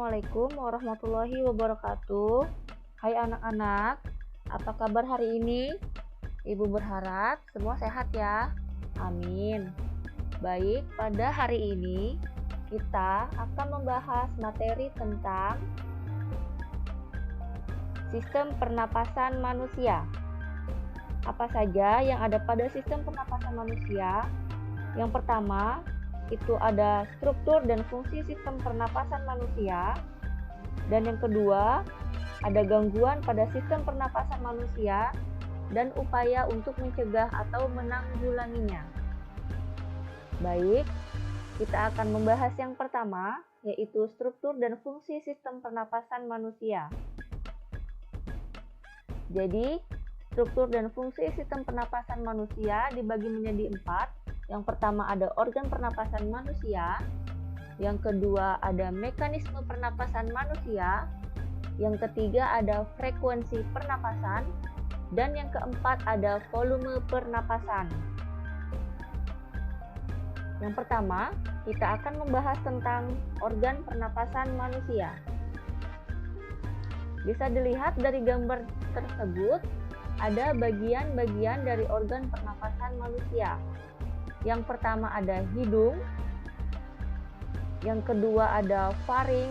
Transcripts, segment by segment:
Assalamualaikum warahmatullahi wabarakatuh. Hai anak-anak, apa kabar hari ini? Ibu berharap semua sehat ya. Amin. Baik, pada hari ini kita akan membahas materi tentang sistem pernapasan manusia. Apa saja yang ada pada sistem pernapasan manusia? Yang pertama, itu ada struktur dan fungsi sistem pernapasan manusia. Dan yang kedua, ada gangguan pada sistem pernapasan manusia dan upaya untuk mencegah atau menanggulanginya. Baik, kita akan membahas yang pertama, yaitu struktur dan fungsi sistem pernapasan manusia. Jadi, struktur dan fungsi sistem pernapasan manusia dibagi menjadi 4. Yang pertama ada organ pernapasan manusia, yang kedua ada mekanisme pernapasan manusia, yang ketiga ada frekuensi pernapasan, dan yang keempat ada volume pernapasan. Yang pertama, kita akan membahas tentang organ pernapasan manusia. Bisa dilihat dari gambar tersebut, ada bagian-bagian dari organ pernapasan manusia. Yang pertama ada hidung, yang kedua ada faring,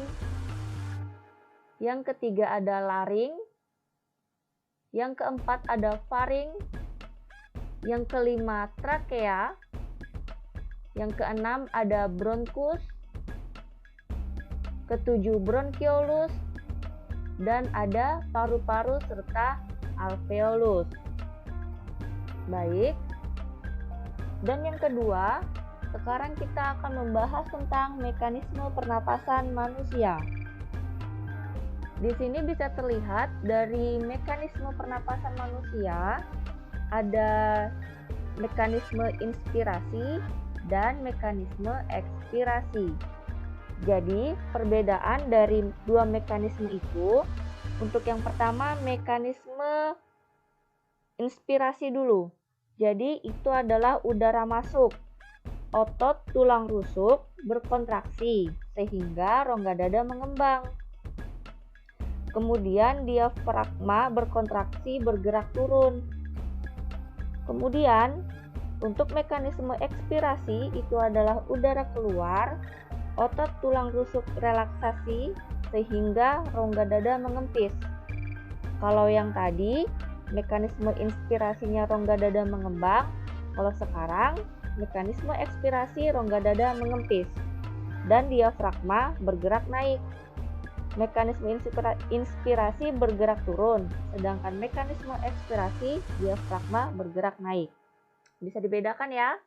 yang ketiga ada laring, yang keempat ada faring, yang kelima trakea, yang keenam ada bronkus, ketujuh bronkiolus, dan ada paru-paru serta alveolus. Baik. Dan yang kedua, sekarang kita akan membahas tentang mekanisme pernapasan manusia. Di sini bisa terlihat dari mekanisme pernapasan manusia ada mekanisme inspirasi dan mekanisme ekspirasi. Jadi, perbedaan dari dua mekanisme itu, untuk yang pertama mekanisme inspirasi dulu. Jadi itu adalah udara masuk, otot tulang rusuk berkontraksi sehingga rongga dada mengembang. Kemudian diafragma berkontraksi bergerak turun. Kemudian untuk mekanisme ekspirasi itu adalah udara keluar, otot tulang rusuk relaksasi sehingga rongga dada mengempis. Kalau yang tadi mekanisme inspirasinya rongga dada mengembang, kalau sekarang mekanisme ekspirasi rongga dada mengempis dan diafragma bergerak naik. Mekanisme inspirasi bergerak turun, sedangkan mekanisme ekspirasi diafragma bergerak naik. Bisa dibedakan ya.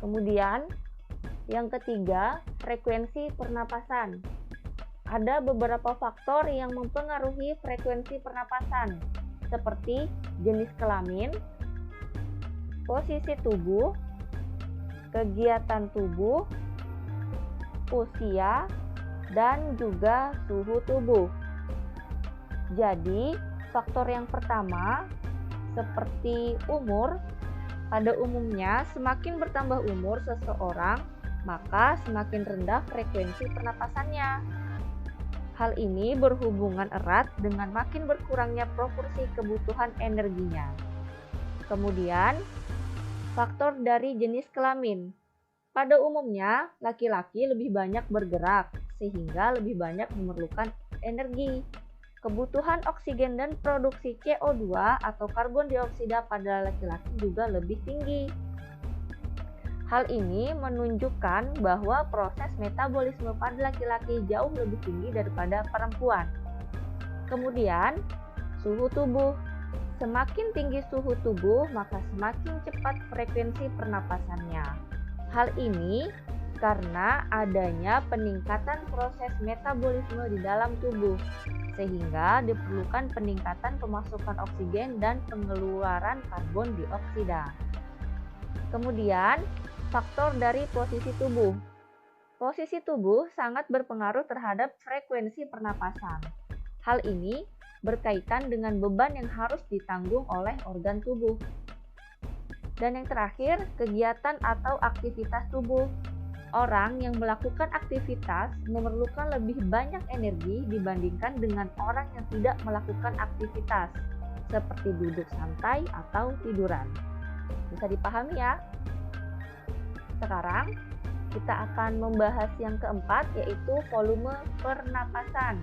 Kemudian yang ketiga, frekuensi pernapasan. Ada beberapa faktor yang mempengaruhi frekuensi pernapasan, seperti jenis kelamin, posisi tubuh, kegiatan tubuh, usia, dan juga suhu tubuh. Jadi, faktor yang pertama, seperti umur, pada umumnya semakin bertambah umur seseorang, maka semakin rendah frekuensi pernapasannya. Hal ini berhubungan erat dengan makin berkurangnya proporsi kebutuhan energinya. Kemudian, faktor dari jenis kelamin. Pada umumnya, laki-laki lebih banyak bergerak, sehingga lebih banyak memerlukan energi. Kebutuhan oksigen dan produksi CO2 atau karbon dioksida pada laki-laki juga lebih tinggi. Hal ini menunjukkan bahwa proses metabolisme pada laki-laki jauh lebih tinggi daripada perempuan. Kemudian, suhu tubuh. Semakin tinggi suhu tubuh, maka semakin cepat frekuensi pernapasannya. Hal ini karena adanya peningkatan proses metabolisme di dalam tubuh, sehingga diperlukan peningkatan pemasukan oksigen dan pengeluaran karbon dioksida. Kemudian, faktor dari posisi tubuh. Posisi tubuh sangat berpengaruh terhadap frekuensi pernapasan. Hal ini berkaitan dengan beban yang harus ditanggung oleh organ tubuh. Dan yang terakhir, kegiatan atau aktivitas tubuh. Orang yang melakukan aktivitas memerlukan lebih banyak energi dibandingkan dengan orang yang tidak melakukan aktivitas, seperti duduk santai atau tiduran. Bisa dipahami ya? Sekarang kita akan membahas yang keempat, yaitu volume pernapasan.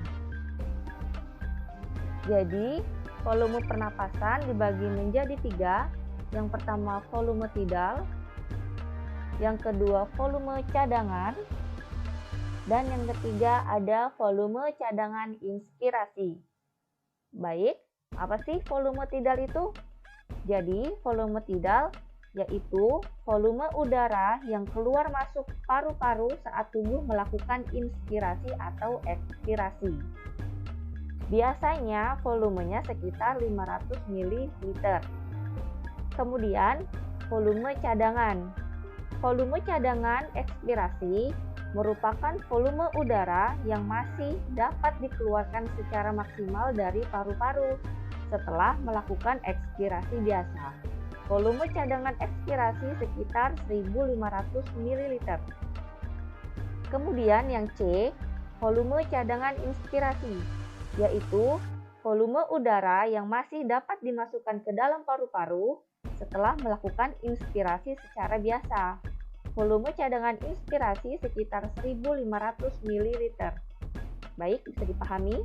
Jadi, volume pernapasan dibagi menjadi 3. Yang pertama volume tidal, yang kedua volume cadangan, dan yang ketiga ada volume cadangan inspirasi. Baik, apa sih volume tidal itu? Jadi, volume tidal yaitu volume udara yang keluar masuk paru-paru saat tubuh melakukan inspirasi atau ekspirasi. Biasanya volumenya sekitar 500 ml. Kemudian, volume cadangan. Volume cadangan ekspirasi merupakan volume udara yang masih dapat dikeluarkan secara maksimal dari paru-paru setelah melakukan ekspirasi biasa. Volume cadangan ekspirasi sekitar 1.500 ml. Kemudian yang C, volume cadangan inspirasi, yaitu volume udara yang masih dapat dimasukkan ke dalam paru-paru setelah melakukan inspirasi secara biasa. Volume cadangan inspirasi sekitar 1.500 ml. Baik, bisa dipahami?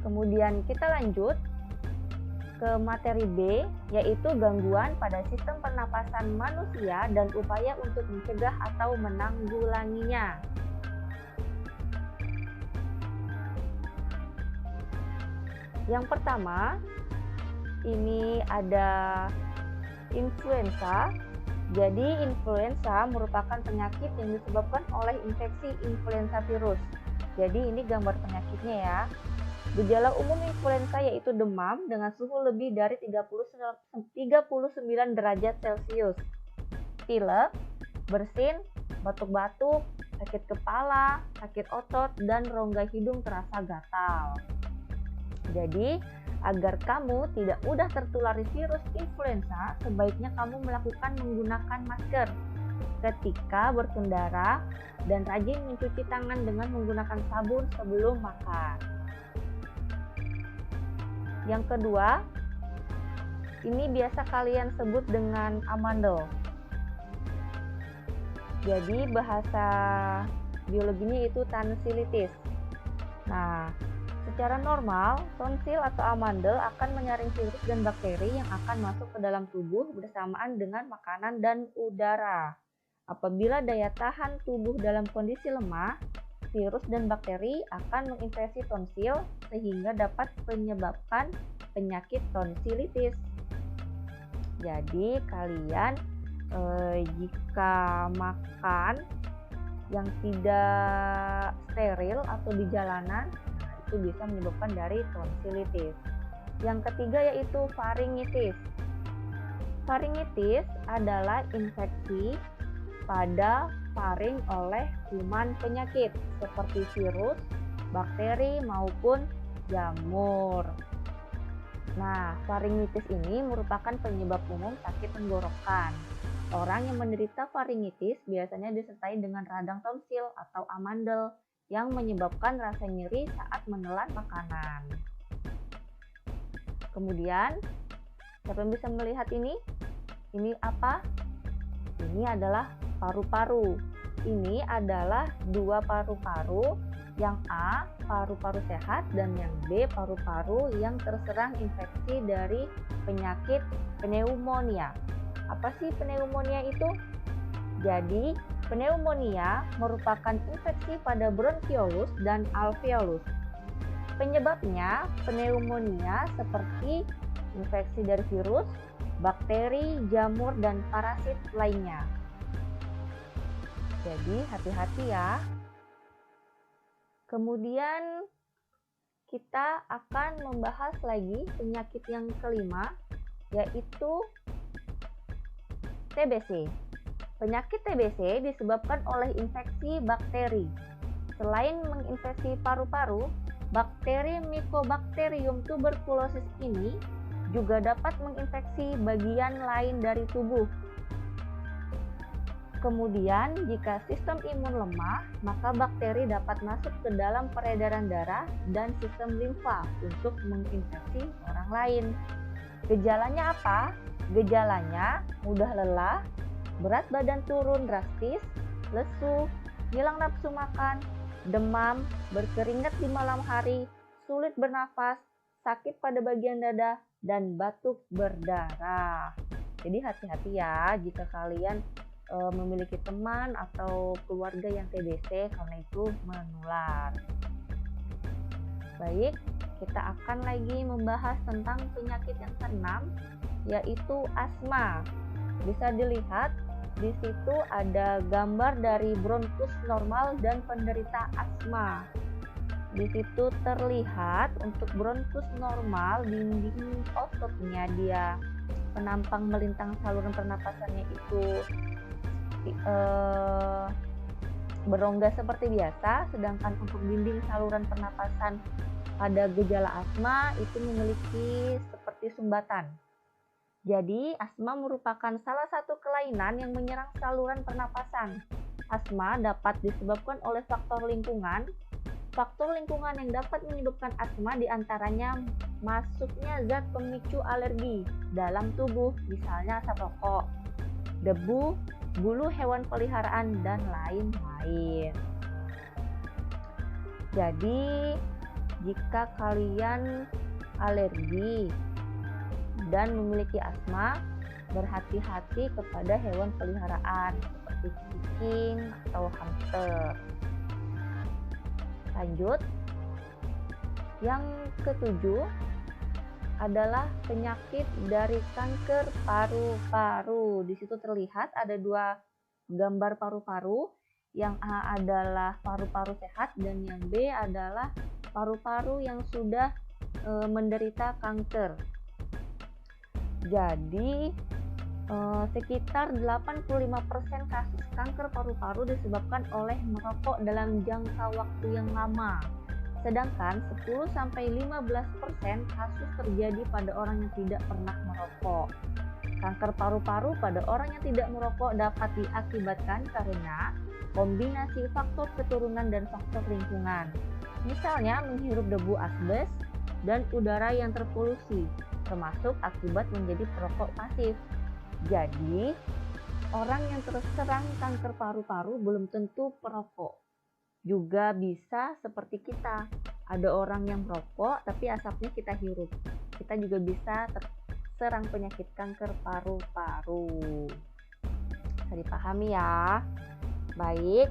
Kemudian kita lanjut ke materi B, yaitu gangguan pada sistem pernapasan manusia dan upaya untuk mencegah atau menanggulanginya. Yang pertama, ini ada influenza. Jadi influenza merupakan penyakit yang disebabkan oleh infeksi influenza virus. Jadi ini gambar penyakitnya ya. Gejala umum influenza yaitu demam dengan suhu lebih dari 39 derajat Celcius, pilek, bersin, batuk-batuk, sakit kepala, sakit otot, dan rongga hidung terasa gatal. Jadi, agar kamu tidak mudah tertular virus influenza, sebaiknya kamu menggunakan masker ketika berkendara dan rajin mencuci tangan dengan menggunakan sabun sebelum makan. Yang kedua, ini biasa kalian sebut dengan amandel. Jadi bahasa biologinya itu tonsilitis. Nah, secara normal, tonsil atau amandel akan menyaring virus dan bakteri yang akan masuk ke dalam tubuh bersamaan dengan makanan dan udara. Apabila daya tahan tubuh dalam kondisi lemah, virus dan bakteri akan menginfeksi tonsil sehingga dapat menyebabkan penyakit tonsilitis. Jadi kalian jika makan yang tidak steril atau di jalanan, itu bisa menyebabkan dari tonsilitis. Yang ketiga yaitu faringitis. Faringitis adalah infeksi pada faring oleh kuman penyakit seperti virus, bakteri maupun jamur. Nah, faringitis ini merupakan penyebab umum sakit tenggorokan. Orang yang menderita faringitis biasanya disertai dengan radang tonsil atau amandel yang menyebabkan rasa nyeri saat menelan makanan. Kemudian, siapa yang bisa melihat ini? Ini apa? Ini adalah paru-paru. Ini adalah dua paru-paru, yang A paru-paru sehat dan yang B paru-paru yang terserang infeksi dari penyakit pneumonia. Apa sih pneumonia itu? Jadi, pneumonia merupakan infeksi pada bronkiolus dan alveolus. Penyebabnya pneumonia seperti infeksi dari virus, bakteri, jamur, dan parasit lainnya. Jadi hati-hati ya. Kemudian kita akan membahas lagi penyakit yang kelima, yaitu TBC. Penyakit TBC disebabkan oleh infeksi bakteri. Selain menginfeksi paru-paru, bakteri Mycobacterium tuberculosis ini juga dapat menginfeksi bagian lain dari tubuh. Kemudian, jika sistem imun lemah, maka bakteri dapat masuk ke dalam peredaran darah dan sistem limfa untuk menginfeksi orang lain. Gejalanya apa? Gejalanya mudah lelah, berat badan turun drastis, lesu, hilang nafsu makan, demam, berkeringat di malam hari, sulit bernafas, sakit pada bagian dada, dan batuk berdarah. Jadi hati-hati ya jika kalian memiliki teman atau keluarga yang TBC karena itu menular. Baik, kita akan lagi membahas tentang penyakit yang keenam, yaitu asma. Bisa dilihat di situ ada gambar dari bronkus normal dan penderita asma. Di situ terlihat untuk bronkus normal dinding ototnya dia penampang melintang saluran pernapasannya itu berongga seperti biasa, sedangkan untuk dinding saluran pernapasan pada gejala asma itu memiliki seperti sumbatan. Jadi, asma merupakan salah satu kelainan yang menyerang saluran pernapasan. Asma dapat disebabkan oleh faktor lingkungan. Faktor lingkungan yang dapat menyebabkan asma diantaranya masuknya zat pemicu alergi dalam tubuh, misalnya asap rokok, debu, bulu hewan peliharaan, dan lain-lain. Jadi, jika kalian alergi dan memiliki asma, berhati-hati kepada hewan peliharaan seperti kucing atau hamster. Lanjut, yang ketujuh adalah penyakit dari kanker paru-paru. Di situ terlihat ada dua gambar paru-paru. Yang A adalah paru-paru sehat dan yang B adalah paru-paru yang sudah menderita kanker. Jadi, sekitar 85% kasus kanker paru-paru disebabkan oleh merokok dalam jangka waktu yang lama. Sedangkan 10-15% kasus terjadi pada orang yang tidak pernah merokok. Kanker paru-paru pada orang yang tidak merokok dapat diakibatkan karena kombinasi faktor keturunan dan faktor lingkungan. Misalnya menghirup debu asbes dan udara yang terpolusi, termasuk akibat menjadi perokok pasif. Jadi, orang yang terserang kanker paru-paru belum tentu perokok. Juga bisa seperti kita, ada orang yang merokok tapi asapnya kita hirup. Kita juga bisa terserang penyakit kanker paru-paru. Bisa dipahami ya. Baik,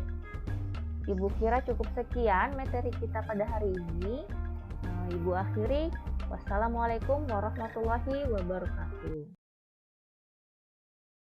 Ibu kira cukup sekian materi kita pada hari ini. Ibu akhiri, wassalamualaikum warahmatullahi wabarakatuh.